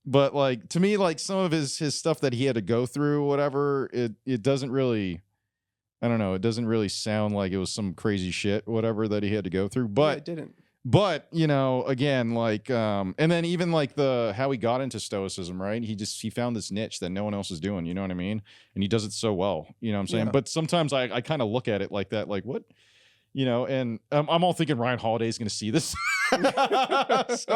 Speaker 2: but like to me, like some of his stuff that he had to go through, whatever. It doesn't really. I don't know. It doesn't really sound like it was some crazy shit, whatever that he had to go through.
Speaker 1: Yeah,
Speaker 2: But
Speaker 1: it didn't.
Speaker 2: But you know, again, like, and then even like how he got into stoicism, right? He found this niche that no one else is doing. You know what I mean? And he does it so well. You know what I'm saying?
Speaker 1: Yeah.
Speaker 2: But sometimes I kind of look at it like that, like what, you know? And I'm all thinking Ryan Holiday is going to see this. but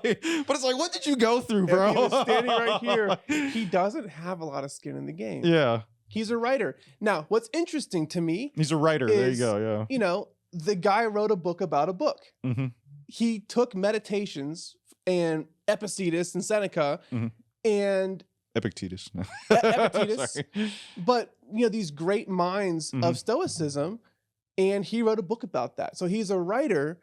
Speaker 2: it's like, what did you go through,
Speaker 1: If
Speaker 2: bro?
Speaker 1: he was standing right here, he doesn't have a lot of skin in the game.
Speaker 2: Yeah,
Speaker 1: He's a writer. Now, what's interesting to me,
Speaker 2: he's a writer. There you
Speaker 1: Is-
Speaker 2: go.
Speaker 1: you know, the guy wrote a book about a book.
Speaker 2: Yeah. Hmm.
Speaker 1: He took meditations and Epictetus and Seneca
Speaker 2: Mhm.
Speaker 1: and
Speaker 2: Epictetus.
Speaker 1: Epictetus.
Speaker 2: Sorry.
Speaker 1: but you know these great minds
Speaker 2: Mhm.
Speaker 1: of Stoicism, and he wrote a book about that. So he's a writer,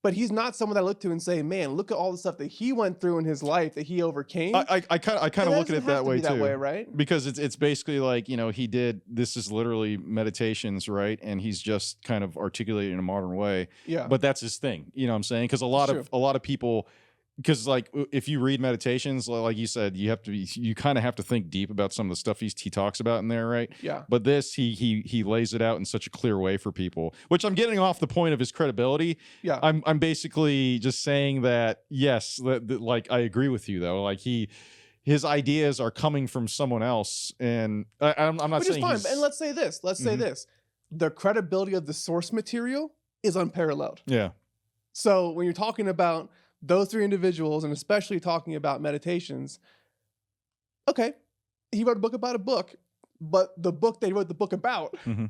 Speaker 1: but he's not someone that I look to and say, "Man, look at all the stuff that he went through in his life that he overcame."
Speaker 2: I kind of
Speaker 1: It
Speaker 2: look at
Speaker 1: doesn't
Speaker 2: it that
Speaker 1: have to
Speaker 2: way
Speaker 1: be
Speaker 2: too.
Speaker 1: That way, right?
Speaker 2: Because it's basically like, you know, this is literally meditations, right? And he's just kind of articulated in a modern way,
Speaker 1: Yeah.
Speaker 2: but that's his thing. You know what I'm saying? Because a lot of people, because like if you read meditations, like you said, you kind of have to think deep about some of the stuff he talks about in there, right?
Speaker 1: Yeah.
Speaker 2: But this, he lays it out in such a clear way for people, which I'm getting off the point of his credibility.
Speaker 1: Yeah.
Speaker 2: I'm basically just saying that, yes, that like I agree with you though. Like his ideas are coming from someone else, and I'm not
Speaker 1: Which is
Speaker 2: saying
Speaker 1: fine.
Speaker 2: he's,
Speaker 1: And let's say this.
Speaker 2: Mhm.
Speaker 1: The credibility of the source material is unparalleled.
Speaker 2: yeah,
Speaker 1: So when you're talking about those three individuals, and especially talking about meditations, okay, he wrote a book about a book, but the book they wrote the book about,
Speaker 2: Mhm.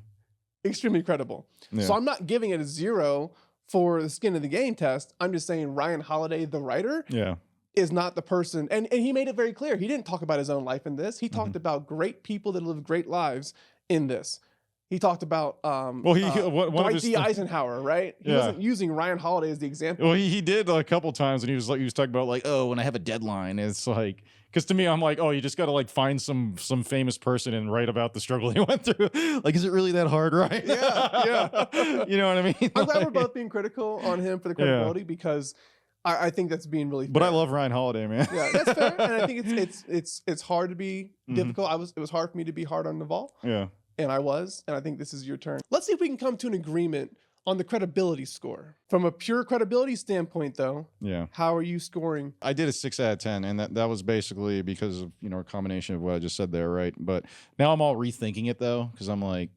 Speaker 1: extremely credible.
Speaker 2: yeah.
Speaker 1: So I'm not giving it a 0 for the skin of the game test. I'm just saying Ryan Holiday, the writer,
Speaker 2: yeah.
Speaker 1: is not the person. And he made it very clear. He didn't talk about his own life in this. He talked about great people that live great lives in this. He talked about
Speaker 2: Well, one of
Speaker 1: Dwight
Speaker 2: his
Speaker 1: D. Eisenhower, right? He
Speaker 2: Yeah.
Speaker 1: wasn't using Ryan Holiday as the example.
Speaker 2: Well, he did a couple times, and he was talking about like, oh, when I have a deadline, it's like, because to me, I'm like, oh, you just got to like find some famous person and write about the struggle he went through. Like, is it really that hard, right?
Speaker 1: Yeah.
Speaker 2: You know what I mean?
Speaker 1: I'm glad we're
Speaker 2: Like-
Speaker 1: both being critical on him for the credibility because I think that's being really fair.
Speaker 2: But I love Ryan Holiday, man.
Speaker 1: Yeah, that's fair. And I think it's hard to be
Speaker 2: Mhm.
Speaker 1: difficult. It was hard for me to be hard on Naval.
Speaker 2: Yeah.
Speaker 1: And I was, and I think this is your turn. Let's see if we can come to an agreement on the credibility score. From a pure credibility standpoint, though,
Speaker 2: Yeah.
Speaker 1: how are you scoring?
Speaker 2: I did a 6 out of 10, and that was basically because of, you know, a combination of what I just said there, right? But now I'm all rethinking it though, because I'm like,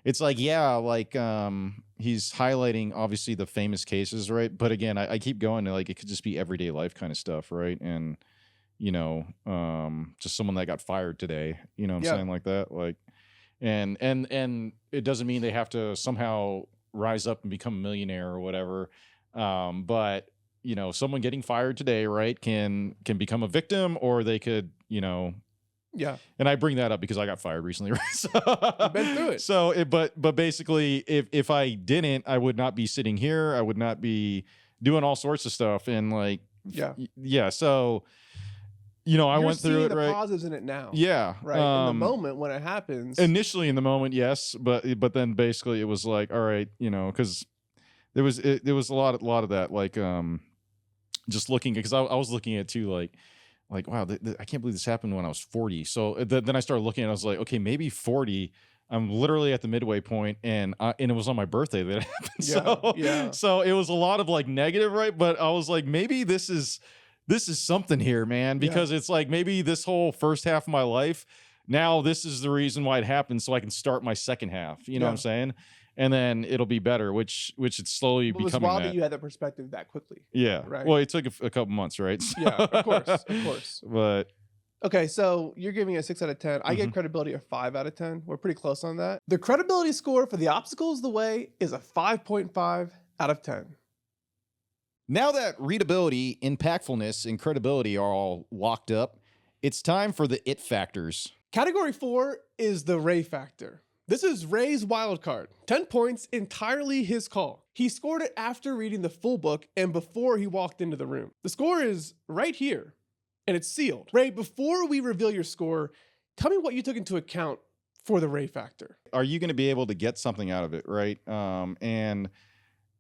Speaker 2: it's like, yeah, like he's highlighting obviously the famous cases, right? But again, I keep going to like it could just be everyday life kind of stuff, right? And you know, just someone that got fired today, you know what I'm
Speaker 1: Yeah.
Speaker 2: saying, like that, like, and it doesn't mean they have to somehow rise up and become a millionaire or whatever. But you know, someone getting fired today, right, can become a victim, or they could, you know.
Speaker 1: Yeah.
Speaker 2: And I bring that up because I got fired recently, right? So,
Speaker 1: You've been through it.
Speaker 2: So, but basically, if I didn't, I would not be sitting here. I would not be doing all sorts of stuff, and like,
Speaker 1: Yeah.
Speaker 2: yeah. So, you know, I
Speaker 1: You're
Speaker 2: went through
Speaker 1: seeing
Speaker 2: it,
Speaker 1: the
Speaker 2: right?
Speaker 1: positives in it now.
Speaker 2: Yeah,
Speaker 1: Right. In the moment when it happens.
Speaker 2: Initially, in the moment, yes, but then basically, it was like, all right, you know, because there was a lot of that, like, just looking, because I was looking at too, like wow, I can't believe this happened when I was 40. So then I started looking, and I was like, okay, maybe 40 I'm literally at the midway point, and it was on my birthday that it happened.
Speaker 1: Yeah.
Speaker 2: So it was a lot of like negative, right? But I was like, maybe this is something here, man, because it's like maybe this whole first half of my life, now this is the reason why it happened, so I can start my second half. You know what I'm saying? And then it'll be better, which it's slowly
Speaker 1: But it was
Speaker 2: becoming
Speaker 1: wild
Speaker 2: that.
Speaker 1: that you had that perspective that quickly.
Speaker 2: Yeah.
Speaker 1: Right.
Speaker 2: Well, it took a couple months, right? So,
Speaker 1: Yeah, of course.
Speaker 2: But
Speaker 1: Okay, so you're giving it a 6 out of 10. I give credibility a 5 out of 10. We're pretty close on that. The credibility score for The Obstacle is the Way is a 5.5 out of 10.
Speaker 4: Now that readability, impactfulness, and credibility are all locked up, it's time for the it factors.
Speaker 1: Category 4 is the Ray factor. This is Ray's wild card. 10 points, entirely his call. He scored it after reading the full book and before he walked into the room. The score is right here, and it's sealed. Ray, before we reveal your score, tell me what you took into account for the Ray factor.
Speaker 2: are you going to be able to get something out of it, right? And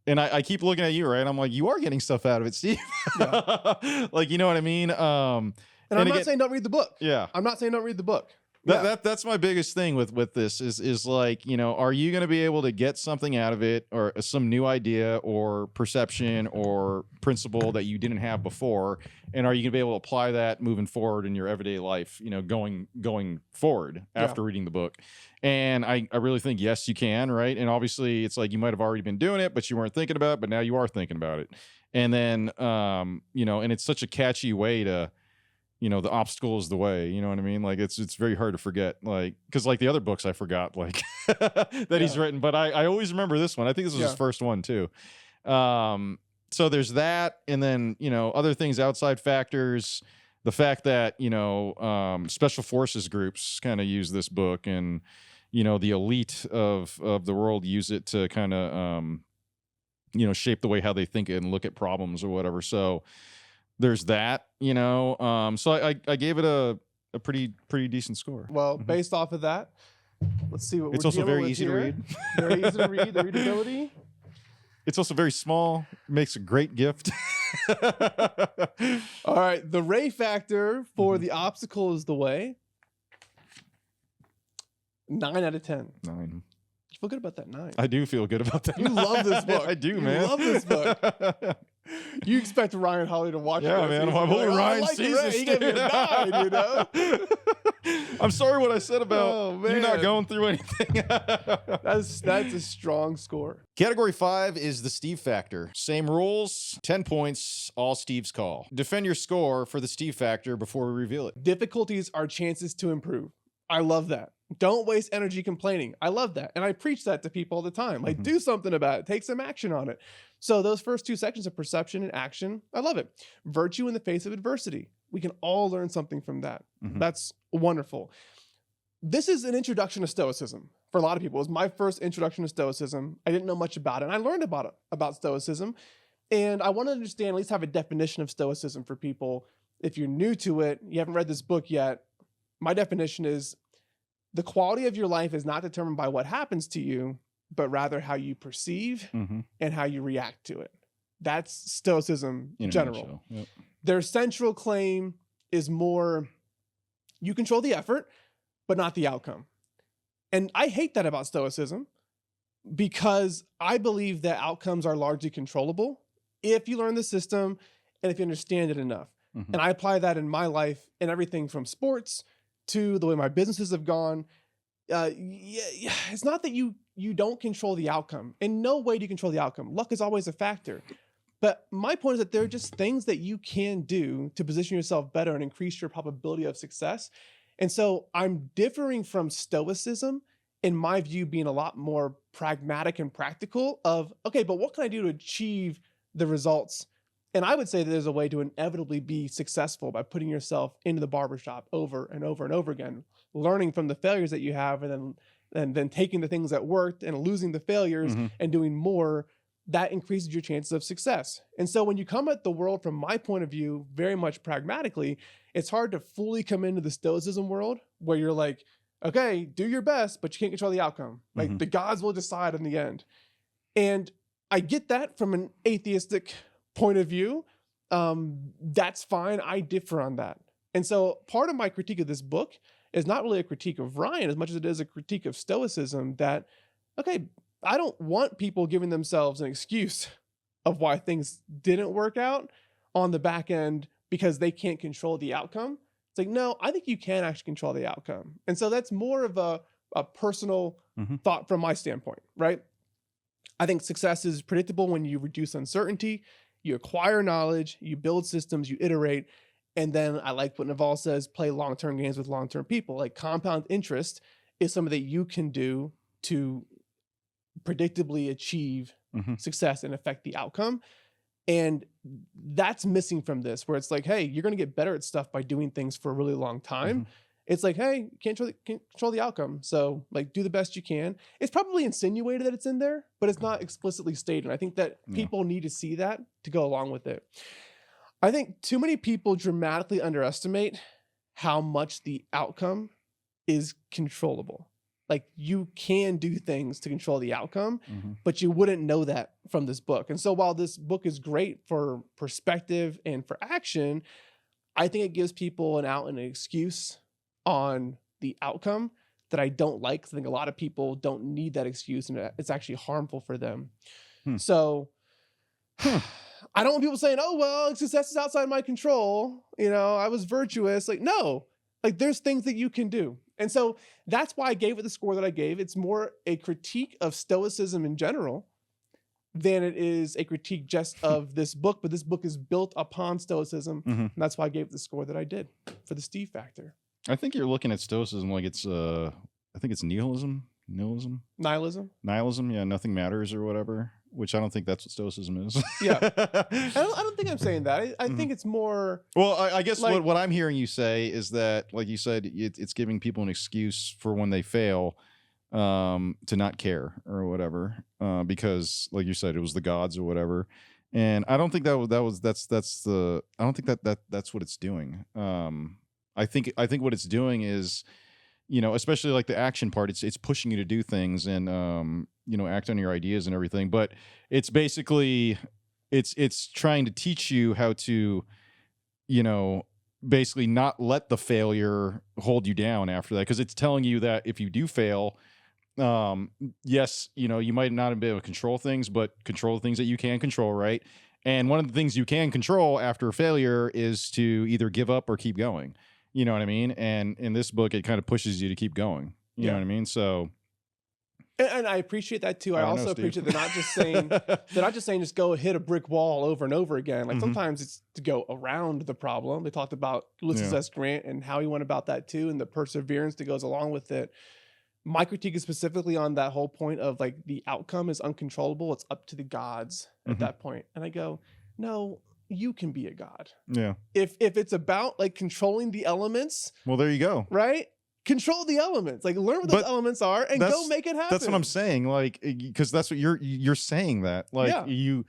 Speaker 2: I keep looking at you, right? I'm like, you are getting stuff out of it, Steve. Like, you know what I mean?
Speaker 1: And I'm not saying don't read the book.
Speaker 2: Yeah.
Speaker 1: I'm not saying don't read the book.
Speaker 2: That's my biggest thing with this is like, you know, are you going to be able to get something out of it, or some new idea or perception or principle that you didn't have before? And are you going to be able to apply that moving forward in your everyday life, you know, going forward after reading the book? And I really think, yes, you can. Right. And obviously it's like, you might've already been doing it, but you weren't thinking about it, but now you are thinking about it. And then, you know, and it's such a catchy way to, you know, the obstacle is the way, you know what I mean? Like it's very hard to forget, like, cause like the other books I forgot, like that he's written, but I always remember this one. I think this was his first one too. So there's that. And then, you know, other things, outside factors, the fact that, you know, special forces groups kind of use this book, and, you know, the elite of the world use it to kind of, you know, shape the way how they think and look at problems or whatever. So there's that, you know. So I gave it a pretty decent score.
Speaker 1: Well, based off of that, let's see what
Speaker 2: It's
Speaker 1: we're
Speaker 2: also
Speaker 1: dealing
Speaker 2: very
Speaker 1: with
Speaker 2: easy to
Speaker 1: here.
Speaker 2: read.
Speaker 1: Very easy to read. The readability.
Speaker 2: It's also very small. Makes a great gift.
Speaker 1: All right, the Ray factor for The Obstacle is the Way. 9 out of 10.
Speaker 2: 9.
Speaker 1: You feel good about that 9?
Speaker 2: I do feel good about that.
Speaker 1: You love this book.
Speaker 2: I do,
Speaker 1: You
Speaker 2: man.
Speaker 1: love this book. You expect Ryan Holly to watch it.
Speaker 2: Yeah, man.
Speaker 1: He's
Speaker 2: I'm hoping
Speaker 1: like,
Speaker 2: Ryan
Speaker 1: I like
Speaker 2: sees
Speaker 1: Ray.
Speaker 2: this.
Speaker 1: He gave me a 9, you know?
Speaker 2: I'm sorry what I said about you not
Speaker 1: man.
Speaker 2: going through anything.
Speaker 1: That's a strong score.
Speaker 4: Category 5 is the Steve factor. Same rules, 10 points, all Steve's call. Defend your score for the Steve factor before we reveal it.
Speaker 1: Difficulties are chances to improve. I love that. Don't waste energy complaining. I love that. And I preach that to people all the time. Like, do something about it. Take some action on it. So those first 2 sections of perception and action, I love it. Virtue in the face of adversity. We can all learn something from that. That's wonderful. This is an introduction to Stoicism for a lot of people. It was my first introduction to Stoicism. I didn't know much about it, and I learned about Stoicism. And I want to understand, at least have a definition of Stoicism for people. If you're new to it, you haven't read this book yet, my definition is the quality of your life is not determined by what happens to you, but rather how you perceive and how you react to it. That's Stoicism in general.
Speaker 2: Yep.
Speaker 1: Their central claim is more, you control the effort, but not the outcome. And I hate that about Stoicism, because I believe that outcomes are largely controllable if you learn the system and if you understand it enough. And I apply that in my life, in everything from sports to the way my businesses have gone. It's not that you don't control the outcome. In no way do you control the outcome. Luck is always a factor. But my point is that there are just things that you can do to position yourself better and increase your probability of success. And so I'm differing from Stoicism, in my view, being a lot more pragmatic and practical of, okay, but what can I do to achieve the results? And I would say that there's a way to inevitably be successful by putting yourself into the barbershop over and over and over again, learning from the failures that you have, and then taking the things that worked and losing the failures and doing more. That increases your chances of success. And so when you come at the world from my point of view, very much pragmatically, it's hard to fully come into the Stoicism world where you're like, okay, do your best, but you can't control the outcome. Like the gods will decide in the end. And I get that from an atheistic point of view. That's fine. I differ on that. And so part of my critique of this book is not really a critique of Ryan as much as it is a critique of Stoicism that, okay, I don't want people giving themselves an excuse of why things didn't work out on the back end because they can't control the outcome. It's like, no, I think you can actually control the outcome. And so that's more of a personal thought from my standpoint, right? I think success is predictable when you reduce uncertainty, you acquire knowledge, you build systems, you iterate. And then I like what Naval says, play long-term games with long-term people. Like compound interest is something that you can do to predictably achieve success and affect the outcome. And that's missing from this, where it's like, hey, you're going to get better at stuff by doing things for a really long time. It's like, hey, you can't control the outcome. So like do the best you can. It's probably insinuated that it's in there, but it's not explicitly stated. I think that people need to see that to go along with it. I think too many people dramatically underestimate how much the outcome is controllable. Like you can do things to control the outcome, but you wouldn't know that from this book. And so while this book is great for perspective and for action, I think it gives people an out and an excuse on the outcome that I don't like. I think a lot of people don't need that excuse and it's actually harmful for them. So I don't want people saying, oh, well, success is outside my control. You know, I was virtuous. Like, no, like there's things that you can do. And so that's why I gave it the score that I gave. It's more a critique of Stoicism in general than it is a critique just of this book. But this book is built upon Stoicism. And that's why I gave it the score that I did for the Steve factor.
Speaker 2: I think you're looking at Stoicism like it's, I think it's nihilism.
Speaker 1: Nihilism.
Speaker 2: Yeah, nothing matters or whatever, which I don't think that's what Stoicism is.
Speaker 1: Yeah. I don't think I'm saying that. I think it's more...
Speaker 2: Well, I guess
Speaker 1: like,
Speaker 2: what I'm hearing you say is that, like you said, it's giving people an excuse for when they fail to not care or whatever, because, like you said, it was the gods or whatever. And I don't think that's what it's doing. I think what it's doing is, you know, especially like the action part, it's pushing you to do things and, you know, act on your ideas and everything. But it's basically, it's trying to teach you how to, you know, basically not let the failure hold you down after that. Because it's telling you that if you do fail, yes, you know, you might not have been able to control things, but control the things that you can control, right? And one of the things you can control after a failure is to either give up or keep going. You know what I mean? And in this book, it kind of pushes you to keep going. You know what I mean? So,
Speaker 1: and I appreciate that too. I also appreciate they're not just saying just go hit a brick wall over and over again. Like sometimes it's to go around the problem. They talked about Ulysses S. Grant and how he went about that too, and the perseverance that goes along with it. My critique is specifically on that whole point of like the outcome is uncontrollable. It's up to the gods at that point. And I go, no, you can be a god. Yeah. If it's about like controlling the elements.
Speaker 2: Well, there you go.
Speaker 1: Right? Control the elements. Like learn what those elements are and go make it happen.
Speaker 2: That's what I'm saying. Like, because that's what you're saying that. Like you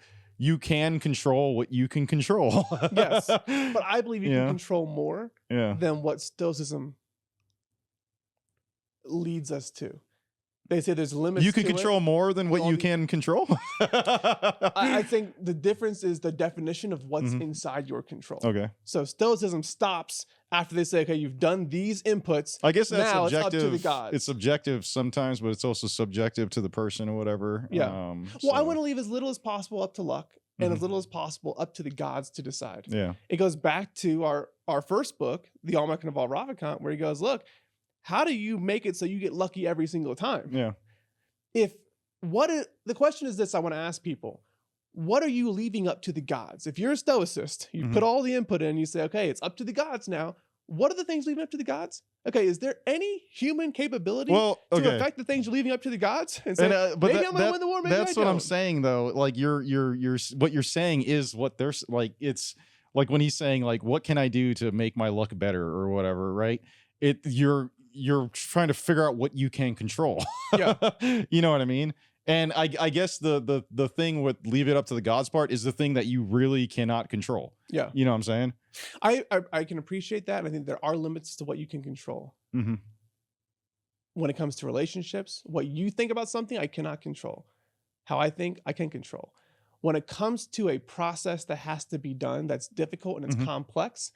Speaker 2: can control what you can control.
Speaker 1: Yes. But I believe you can control more than what Stoicism leads us to. They say there's limits.
Speaker 2: You can control more than what you can control.
Speaker 1: I think the difference is the definition of what's inside your control. Okay. So Stoicism stops after they say, okay, you've done these inputs.
Speaker 2: I guess that's
Speaker 1: now
Speaker 2: subjective.
Speaker 1: It's up to the gods.
Speaker 2: It's subjective sometimes, but it's also subjective to the person or whatever.
Speaker 1: Yeah. Well, I want to leave as little as possible up to luck and as little as possible up to the gods to decide. Yeah. It goes back to our first book, The Almanac of Ravikant, where he goes, look, how do you make it so you get lucky every single time? Yeah. The question is this, I want to ask people, what are you leaving up to the gods? If you're a Stoicist, you put all the input in, you say, okay, it's up to the gods now. What are the things leaving up to the gods? Okay, is there any human capability to affect the things you're leaving up to the gods? And say, maybe I'm going to win the war, maybe
Speaker 2: that's what I'm saying, though. Like what you're saying is what there's like. It's like when he's saying like, what can I do to make my luck better or whatever, right? You're trying to figure out what you can control. Yeah. You know what I mean? And I guess the thing with leave it up to the gods part is the thing that you really cannot control. Yeah. You know what I'm saying?
Speaker 1: I can appreciate that. And I think there are limits to what you can control. When it comes to relationships, what you think about something, I cannot control. How I think, I can control. When it comes to a process that has to be done, that's difficult and it's complex,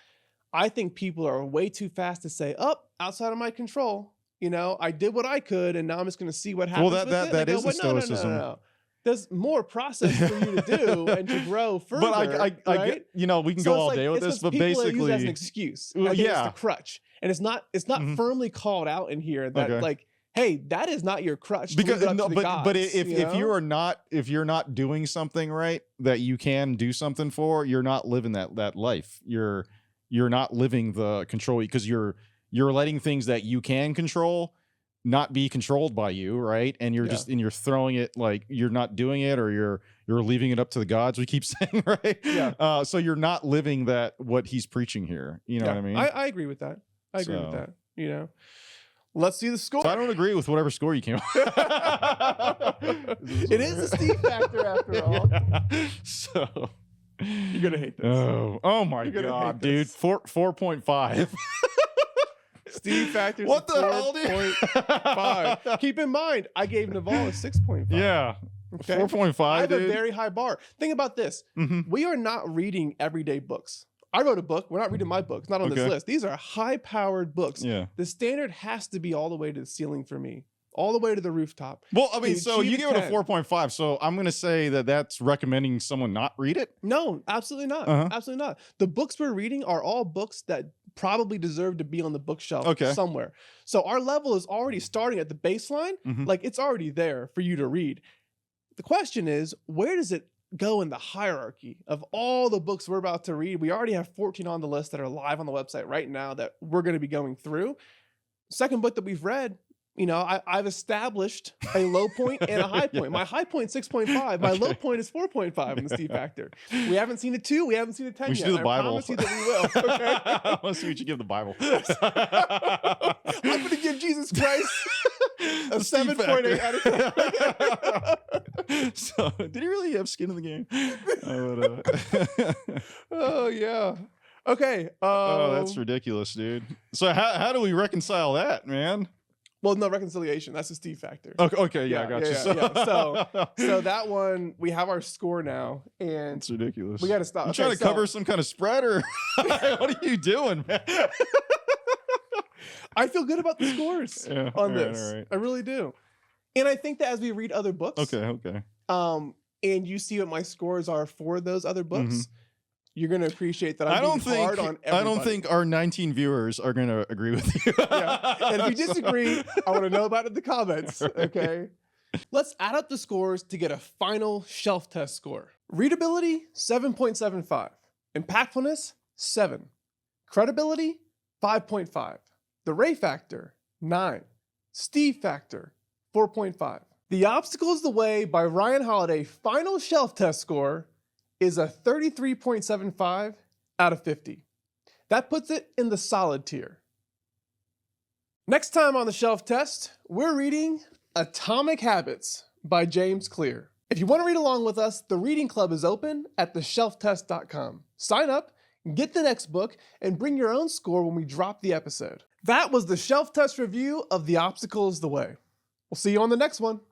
Speaker 1: I think people are way too fast to say, "Oh, outside of my control. You know, I did what I could, and now I'm just going to see what happens."
Speaker 2: Well,
Speaker 1: with it.
Speaker 2: that
Speaker 1: They
Speaker 2: is
Speaker 1: go,
Speaker 2: the
Speaker 1: "Well, no,
Speaker 2: stoicism.
Speaker 1: no. There's more process for you to do and to grow further."
Speaker 2: But I
Speaker 1: right?
Speaker 2: get, you know, we can
Speaker 1: So
Speaker 2: go
Speaker 1: it's
Speaker 2: all
Speaker 1: like,
Speaker 2: day with
Speaker 1: it's
Speaker 2: this,
Speaker 1: just
Speaker 2: but
Speaker 1: people use it
Speaker 2: basically,
Speaker 1: as an excuse.
Speaker 2: Well,
Speaker 1: I think it's
Speaker 2: yeah.
Speaker 1: the crutch, and it's not
Speaker 2: Mhm.
Speaker 1: firmly called out in here that
Speaker 2: Okay.
Speaker 1: like, hey, that is not your crutch. To
Speaker 2: because
Speaker 1: leave it up
Speaker 2: no,
Speaker 1: to the
Speaker 2: but
Speaker 1: gods,
Speaker 2: if
Speaker 1: you
Speaker 2: if
Speaker 1: know?
Speaker 2: you're not doing something right that you can do something for, you're not living that life. You're not living the control, because you're letting things that you can control not be controlled by you, right? And you're
Speaker 1: Yeah.
Speaker 2: just and you're throwing it, like you're not doing it, or you're leaving it up to the gods, we keep saying, right?
Speaker 1: Yeah.
Speaker 2: So you're not living what he's preaching here, you know
Speaker 1: Yeah,
Speaker 2: what I mean?
Speaker 1: I agree with that. I agree with
Speaker 2: So-
Speaker 1: that. You know, let's see the score.
Speaker 2: So I don't agree with whatever score you came up.
Speaker 1: It is a Steve factor after all.
Speaker 2: Yeah. So
Speaker 1: You're gonna hate this.
Speaker 2: Oh my
Speaker 1: You're gonna
Speaker 2: god,
Speaker 1: hate
Speaker 2: dude.
Speaker 1: this.
Speaker 2: 4.5.
Speaker 1: Steve factors.
Speaker 2: What the hell, dude?
Speaker 1: 4.5. Keep in mind, I gave Naval a 6.5.
Speaker 2: Yeah.
Speaker 1: Okay.
Speaker 2: 4.5,
Speaker 1: I have
Speaker 2: dude.
Speaker 1: a very high bar. Think about this.
Speaker 2: Mhm.
Speaker 1: We are not reading everyday books. I wrote a book. We're not reading my book. It's not on this
Speaker 2: Okay.
Speaker 1: list. These are high-powered books.
Speaker 2: Yeah.
Speaker 1: The standard has to be all the way to the ceiling for me, all the way to the rooftop.
Speaker 2: Well, I mean,
Speaker 1: To
Speaker 2: so you
Speaker 1: achieve
Speaker 2: give it a
Speaker 1: 10.
Speaker 2: 4.5. So I'm going to say that that's recommending someone not read it.
Speaker 1: No, absolutely not.
Speaker 2: Uh-huh.
Speaker 1: Absolutely not. The books we're reading are all books that probably deserve to be on the bookshelf
Speaker 2: Okay.
Speaker 1: somewhere. So our level is already starting at the baseline.
Speaker 2: Mhm.
Speaker 1: Like it's already there for you to read. The question is, where does it go in the hierarchy of all the books we're about to read? We already have 14 on the list that are live on the website right now that we're going to be going through. Second book that we've read, you know, I've established a low point and a high point.
Speaker 2: Yeah.
Speaker 1: My high point 6.5. My low
Speaker 2: Okay.
Speaker 1: point is 4.5 in the Steve factor. We haven't seen a 2. We haven't seen a 10
Speaker 2: We
Speaker 1: yet.
Speaker 2: should do the
Speaker 1: I
Speaker 2: Bible.
Speaker 1: promise you that we will. Okay?
Speaker 2: I want to see what you give the Bible.
Speaker 1: I'm going to give Jesus Christ a
Speaker 2: The Steve
Speaker 1: 7.8
Speaker 2: factor.
Speaker 1: out of 10.
Speaker 2: So, did he really have skin in the game?
Speaker 1: Oh, yeah. Okay.
Speaker 2: Oh, that's ridiculous, dude. So how do we reconcile that, man?
Speaker 1: Well, no, reconciliation. That's the Steve factor.
Speaker 2: Okay, yeah, I got you.
Speaker 1: So that one, we have our score now, and
Speaker 2: it's ridiculous.
Speaker 1: we got to stop.
Speaker 2: You
Speaker 1: Okay,
Speaker 2: trying to cover some kind of spread, or what are you doing, man?
Speaker 1: I feel good about the scores
Speaker 2: Yeah,
Speaker 1: on
Speaker 2: all right,
Speaker 1: this.
Speaker 2: all right.
Speaker 1: I really do. And I think that as we read other books,
Speaker 2: Okay.
Speaker 1: and you see what my scores are for those other books, you're going to appreciate that
Speaker 2: I
Speaker 1: I'm
Speaker 2: don't
Speaker 1: being hard on
Speaker 2: think I don't
Speaker 1: everybody.
Speaker 2: think our 19 viewers are going to agree with you.
Speaker 1: Yeah. And if you disagree, I want to know about it in the comments. Okay. Let's add up the scores to get a final shelf test score. Readability, 7.75. Impactfulness, 7. Credibility, 5.5. The Ray factor, 9. Steve factor, 4.5. The Obstacle is the Way by Ryan Holiday final shelf test score is a 33.75 out of 50. That puts it in the solid tier. Next time on the shelf test, we're reading Atomic Habits by James Clear. If you want to read along with us, the reading club is open at theshelftest.com. Sign up, get the next book, and bring your own score when we drop the episode. That was the shelf test review of The Obstacle is the Way. We'll see you on the next one.